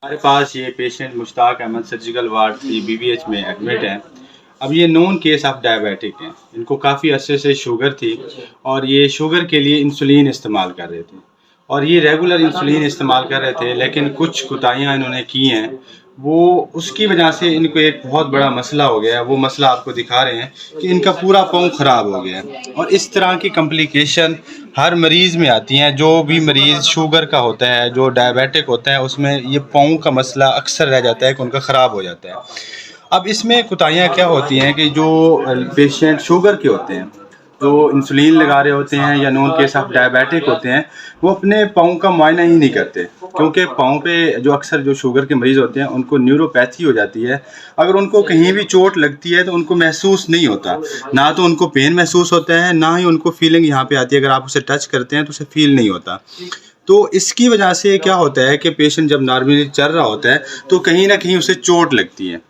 हमारे पास ये patient Mushtaq Ahmed surgical ward BBH में एडमिट है। अब ये नोन केस ऑफ डायबिटिक हैं। इनको काफ़ी अरसे से शुगर थी और ये शुगर के लिए इंसुलिन इस्तेमाल कर रहे थे और ये रेगुलर इंसुलिन इस्तेमाल कर रहे थे, लेकिन कुछ कोताहियाँ इन्होंने की हैं, वो उसकी वजह से इनको एक बहुत बड़ा मसला हो गया है। वो मसला आपको दिखा रहे हैं कि इनका पूरा पाँव ख़राब हो गया है और इस तरह की कम्प्लिकेशन हर मरीज़ में आती हैं। जो भी मरीज़ शुगर का होता है, जो डायबिटिक होता है, उसमें ये पाँव का मसला अक्सर रह जाता है कि उनका ख़राब हो जाता है। अब इसमें कोताहियाँ क्या होती हैं कि जो पेशेंट शुगर के होते हैं, जो इंसुलिन लगा रहे होते हैं या नॉन केस ऑफ डायबिटिक होते हैं, वो अपने पाँव का मुआयना ही नहीं करते, क्योंकि पाँव पे जो अक्सर जो शुगर के मरीज़ होते हैं उनको न्यूरोपैथी हो जाती है। अगर उनको कहीं भी चोट लगती है तो उनको महसूस नहीं होता, ना तो उनको पेन महसूस होता है, ना ही उनको फीलिंग यहाँ पे आती है। अगर आप उसे टच करते हैं तो उसे फील नहीं होता। तो इसकी वजह से क्या होता है कि पेशेंट जब नॉर्मली चल रहा होता है तो कहीं ना कहीं उसे चोट लगती है।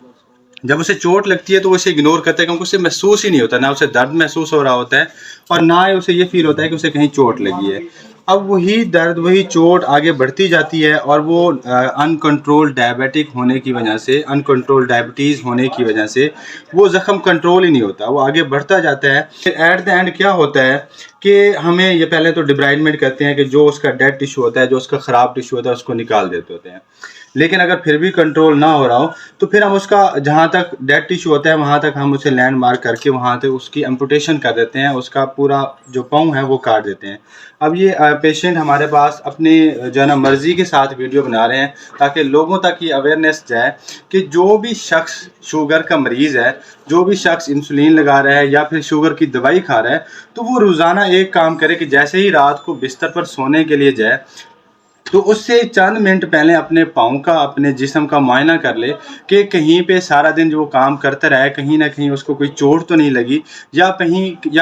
जब उसे चोट लगती है तो वो इसे इग्नोर करता है, क्योंकि उसे महसूस ही नहीं होता, ना उसे दर्द महसूस हो रहा होता है और ना ही उसे ये फील होता है कि उसे कहीं चोट लगी है। अब वही दर्द, वही चोट आगे बढ़ती जाती है और वो अनकंट्रोल्ड डायबिटिक होने की वजह से, अनकंट्रोल्ड डायबिटीज़ होने की वजह से वो ज़ख़म कंट्रोल ही नहीं होता, वो आगे बढ़ता जाता है। एट द एंड क्या होता है कि हमें ये पहले तो डिब्राइडमेंट करते हैं कि जो उसका डेड टिश्यू होता है, जो उसका ख़राब टिश्यू होता है, उसको निकाल देते होते हैं। लेकिन अगर फिर भी कंट्रोल ना हो रहा हो तो फिर हम उसका, जहाँ तक डेड टिश्यू होता है वहाँ तक हम उसे लैंड मार्क करके वहाँ तक उसकी एम्पुटेशन कर देते हैं, उसका पूरा जो पाँव है वो काट देते हैं। अब ये पेशेंट हमारे पास अपनी जो है ना मर्ज़ी के साथ वीडियो बना रहे हैं ताकि लोगों तक ये अवेयरनेस जाए कि जो भी शख्स शुगर का मरीज़ है, जो भी शख्स इंसुलिन लगा रहा है या फिर शुगर की दवाई खा रहा है, तो वो रोज़ाना एक काम करे कि जैसे ही रात को बिस्तर पर सोने के लिए जाए तो उससे चंद मिनट पहले अपने पाँव का, अपने जिस्म का मुआयना कर ले कि कहीं पे सारा दिन जो काम करता रहा है, कहीं ना कहीं उसको कोई चोट तो नहीं लगी, या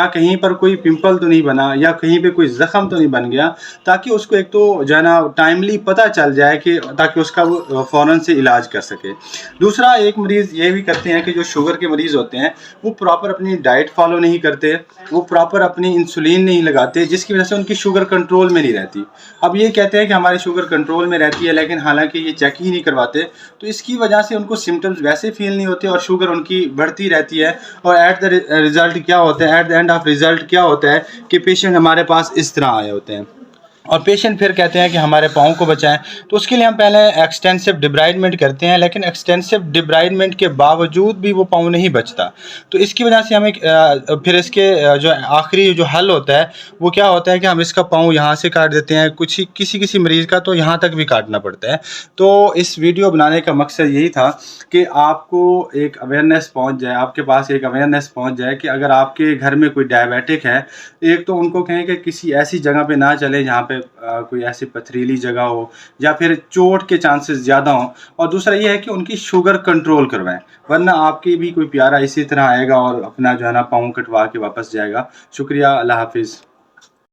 कहीं पर कोई पिंपल तो नहीं बना, या कहीं पे कोई ज़ख़म तो नहीं बन गया, ताकि उसको एक तो जो है ना टाइमली पता चल जाए कि ताकि उसका वो फ़ौरन से इलाज कर सके। दूसरा, एक मरीज़ ये भी करते हैं कि जो शुगर के मरीज़ होते हैं वो प्रॉपर अपनी डाइट फॉलो नहीं करते, वो प्रॉपर अपनी इंसुलिन नहीं लगाते, जिसकी वजह से उनकी शुगर कंट्रोल में नहीं रहती। अब ये कहते हैं कि हमारी शुगर कंट्रोल में रहती है, लेकिन हालांकि ये चेक ही नहीं करवाते, तो इसकी वजह से उनको सिम्टम्स वैसे फील नहीं होते और शुगर उनकी बढ़ती रहती है। और एट द रिज़ल्ट क्या होता है, at the end of result क्या होता है कि पेशेंट हमारे पास इस तरह आए होते हैं और पेशेंट फिर कहते हैं कि हमारे पाँव को बचाएं। तो उसके लिए हम पहले एक्सटेंसिव डिब्राइडमेंट करते हैं, लेकिन एक्सटेंसिव डिब्राइडमेंट के बावजूद भी वो पाँव नहीं बचता। तो इसकी वजह से हमें फिर इसके जो आखिरी जो हल होता है वो क्या होता है कि हम इसका पाँव यहाँ से काट देते हैं, कुछ किसी किसी मरीज़ का तो यहाँ तक भी काटना पड़ता है। तो इस वीडियो बनाने का मकसद यही था कि आपको एक अवेयरनेस पहुँच जाए, आपके पास एक अवेयरनेस पहुँच जाए कि अगर आपके घर में कोई डायबिटिक है, एक तो उनको कहें कि किसी ऐसी जगह पे ना चले जहाँ पे कोई ऐसी पथरीली जगह हो या फिर चोट के चांसेस ज़्यादा हों, और दूसरा ये है कि उनकी शुगर कंट्रोल करवाएं, वरना आपकी भी कोई प्यारा इसी तरह आएगा और अपना जो है ना पाँव कटवा के वापस जाएगा। शुक्रिया, अल्लाह हाफिज़।